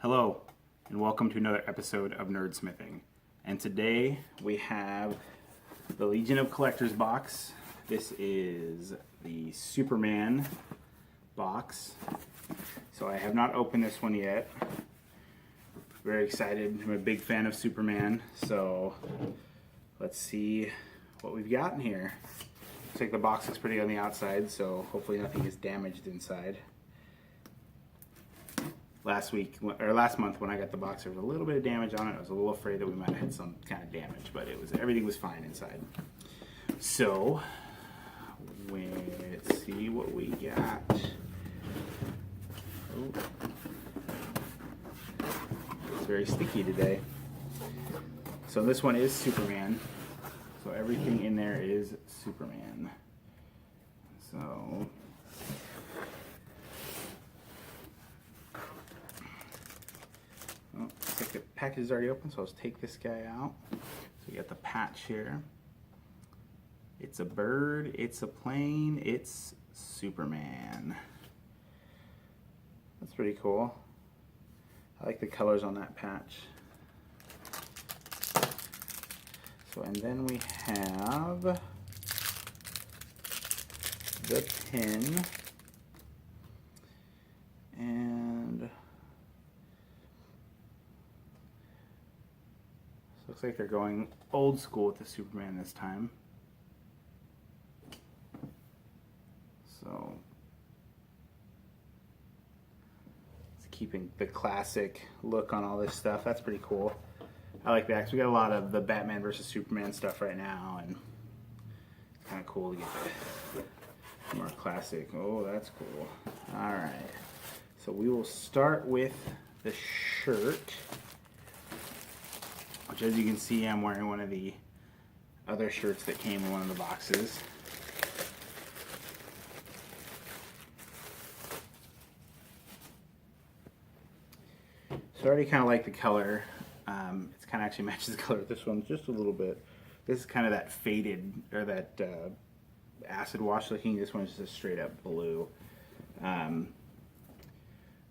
Hello, and welcome to another episode of Nerdsmithing. And today we have the Legion of Collectors box. This is the Superman box. So I have not opened this one yet. Very excited. I'm a big fan of Superman. So let's see what we've got in here. Looks like the box looks pretty on the outside, so hopefully nothing is damaged inside. Last month when I got the box, there was a little bit of damage on it. I was a little afraid that we might have had some kind of damage, but everything was fine inside. So let's see what we got. Oh. It's very sticky today. So this one is Superman. So everything in there is Superman. So looks like the package is already open, so let's take this guy out. So we got the patch here. It's a bird, it's a plane, it's Superman. That's pretty cool. I like the colors on that patch. So, and then we have the pin. And looks like they're going old school with the Superman this time. So it's keeping the classic look on all this stuff. That's pretty cool. I like that because we got a lot of the Batman versus Superman stuff right now, and it's kind of cool to get the more classic. Oh, that's cool. All right. So we will start with the shirt, which, as you can see, I'm wearing one of the other shirts that came in one of the boxes. So I already kind of like the color. It's kind of actually matches the color of this one just a little bit. This is kind of that faded, or that acid wash looking. This one's just a straight up blue.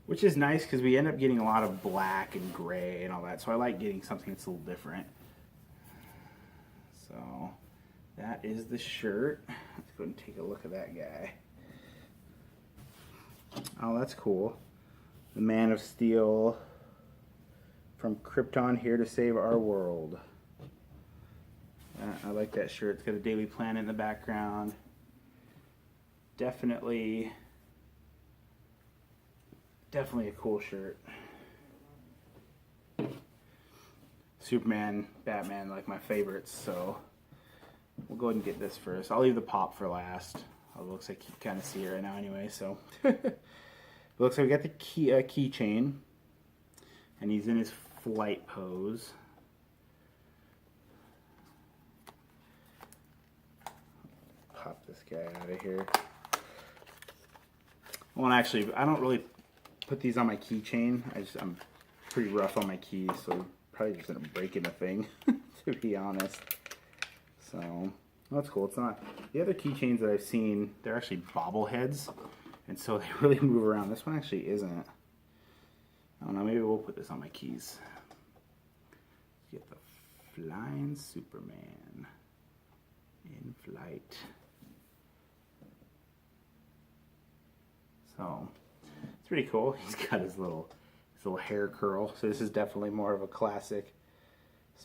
Which is nice because we end up getting a lot of black and gray and all that. So I like getting something that's a little different. So that is the shirt. Let's go and take a look at that guy. Oh, that's cool. The Man of Steel from Krypton, here to save our world. I like that shirt. It's got a Daily Planet in the background. Definitely a cool shirt. Superman, Batman, like my favorites, so we'll go ahead and get this first. I'll leave the pop for last. It looks like you can kind of see it right now anyway, so. It looks like we got the keychain, and he's in his flight pose. Pop this guy out of here. Well, actually, I don't really put these on my keychain. I'm pretty rough on my keys, so probably just gonna break anything, to be honest. So well, that's cool. It's not the other keychains that I've seen. They're actually bobbleheads, and so they really move around. This one actually isn't. I don't know. Maybe we'll put this on my keys. Get the flying Superman in flight. So it's pretty cool. He's got his little hair curl. So this is definitely more of a classic.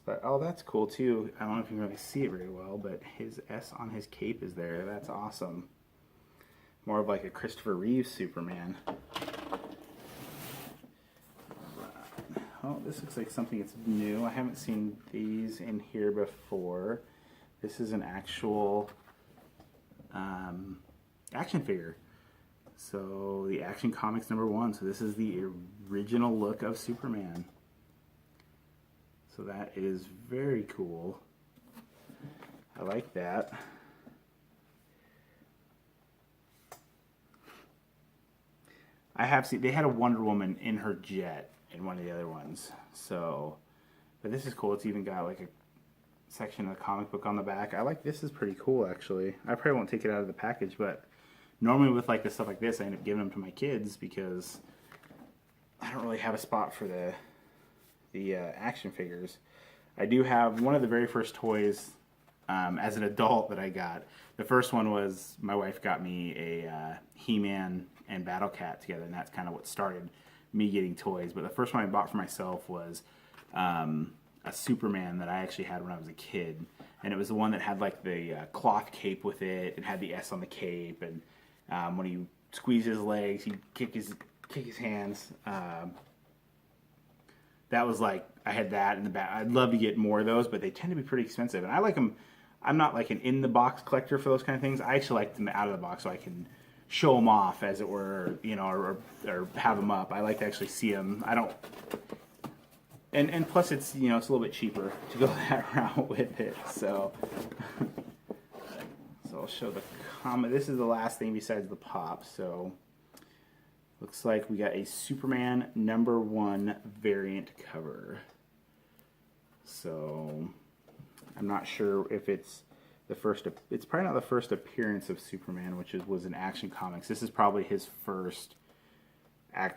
But oh, that's cool too. I don't know if you can really see it very well, but his S on his cape is there. That's awesome. More of like a Christopher Reeve Superman. Oh, this looks like something that's new. I haven't seen these in here before. This is an actual action figure. So the Action Comics #1. So this is the original look of Superman. So that is very cool. I like that. I have seen, they had a Wonder Woman in her jet in one of the other ones. So, but this is cool. It's even got like a section of the comic book on the back. I like this. Is pretty cool actually. I probably won't take it out of the package, but normally with like the stuff like this, I end up giving them to my kids because I don't really have a spot for the action figures. I do have one of the very first toys as an adult that I got. The first one was my wife got me a He-Man and Battle Cat together, and that's kind of what started me getting toys. But the first one I bought for myself was a Superman that I actually had when I was a kid, and it was the one that had like the cloth cape with it. It had the S on the cape, and when he squeezed his legs, he'd kick his hands. That was like, I had that in the back. I'd love to get more of those, but they tend to be pretty expensive, and I like them. I'm not like an in-the-box collector for those kind of things. I actually like them out of the box so I can show them off, as it were, you know, or have them up. I like to actually see them. I don't, and plus it's, you know, it's a little bit cheaper to go that route with it. So I'll show the comment. This is the last thing besides the pop. So looks like we got a Superman #1 variant cover. So I'm not sure if it's the first. It's probably not the first appearance of Superman, which was in Action Comics. This is probably his first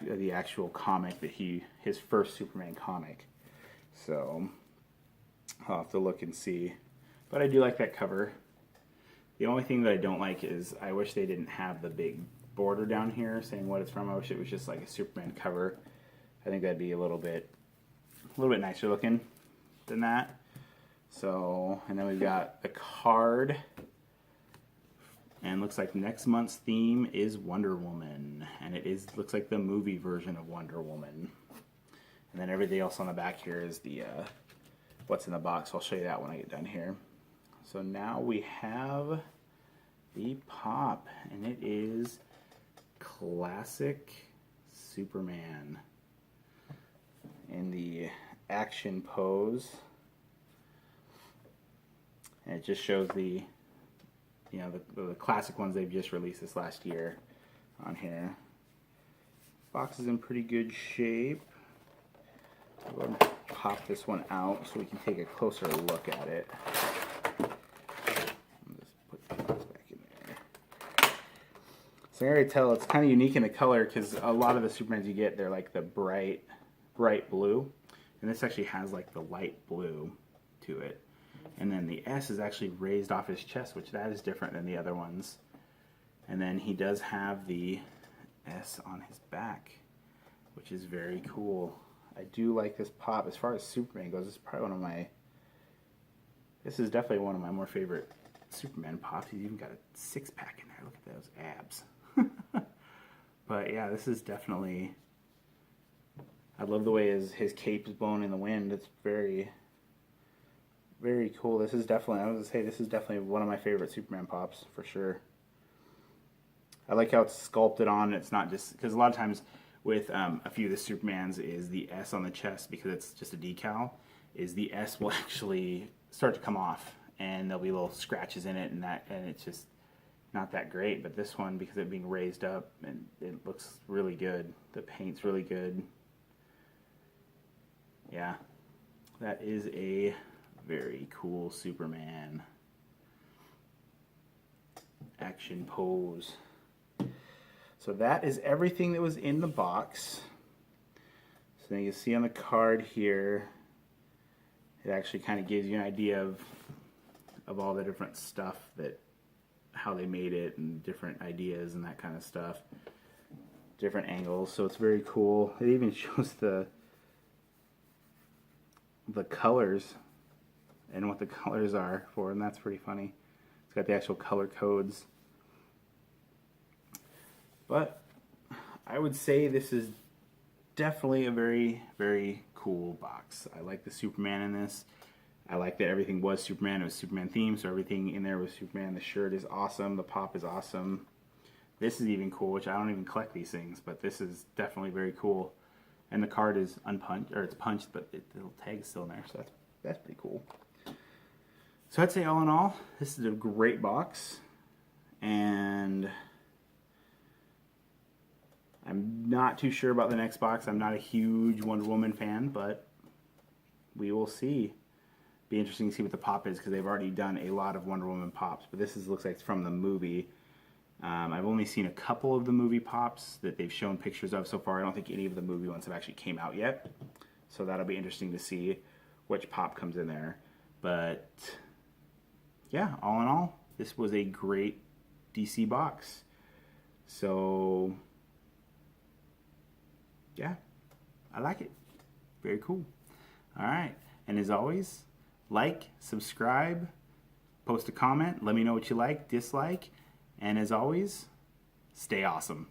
the actual comic that his first Superman comic. So I'll have to look and see. But I do like that cover. The only thing that I don't like is I wish they didn't have the big border down here saying what it's from. I wish it was just like a Superman cover. I think that'd be a little bit nicer looking than that. So, and then we've got the card, and looks like next month's theme is Wonder Woman, and it looks like the movie version of Wonder Woman. And then everything else on the back here is the what's in the box. I'll show you that when I get done here. So now we have the pop, and it is classic Superman in the action pose. And it just shows the, you know, the classic ones they've just released this last year on here. Box is in pretty good shape. I'll go ahead and pop this one out so we can take a closer look at it. Just put the box back in there. So I already tell it's kind of unique in the color, because a lot of the Supermans you get, they're like the bright blue, and this actually has like the light blue to it. And then the S is actually raised off his chest, which that is different than the other ones. And then he does have the S on his back, which is very cool. I do like this pop. As far as Superman goes, this is probably this is definitely one of my more favorite Superman pops. He's even got a six-pack in there. Look at those abs. But yeah, this is definitely, I love the way his cape is blown in the wind. It's very, very cool. This is definitely, I was going to say, this is definitely one of my favorite Superman pops, for sure. I like how it's sculpted on. It's not just, because a lot of times with a few of the Supermans is the S on the chest, because it's just a decal, is the S will actually start to come off, and there'll be little scratches in it, and it's just not that great. But this one, because it being raised up, and it looks really good. The paint's really good. Yeah, that is a very cool Superman action pose. So that is everything that was in the box. So you can see on the card here, it actually kind of gives you an idea of all the different stuff, that how they made it, and different ideas and that kind of stuff, different angles. So it's very cool. It even shows the colors and what the colors are for, and that's pretty funny. It's got the actual color codes. But I would say this is definitely a very, very cool box. I like the Superman in this. I like that everything was Superman. It was Superman themed, so everything in there was Superman. The shirt is awesome. The pop is awesome. This is even cool, which I don't even collect these things, but this is definitely very cool. And the card is unpunched, or it's punched, but the little tag's still in there, so that's pretty cool. So I'd say all in all, this is a great box, and I'm not too sure about the next box. I'm not a huge Wonder Woman fan, but we will see. Be interesting to see what the pop is, because they've already done a lot of Wonder Woman pops, but this looks like it's from the movie, I've only seen a couple of the movie pops that they've shown pictures of so far. I don't think any of the movie ones have actually came out yet. So that'll be interesting to see which pop comes in there. But yeah, all in all, this was a great DC box. So yeah, I like it. Very cool. All right. And as always, like, subscribe, post a comment, let me know what you like, dislike, and as always, stay awesome.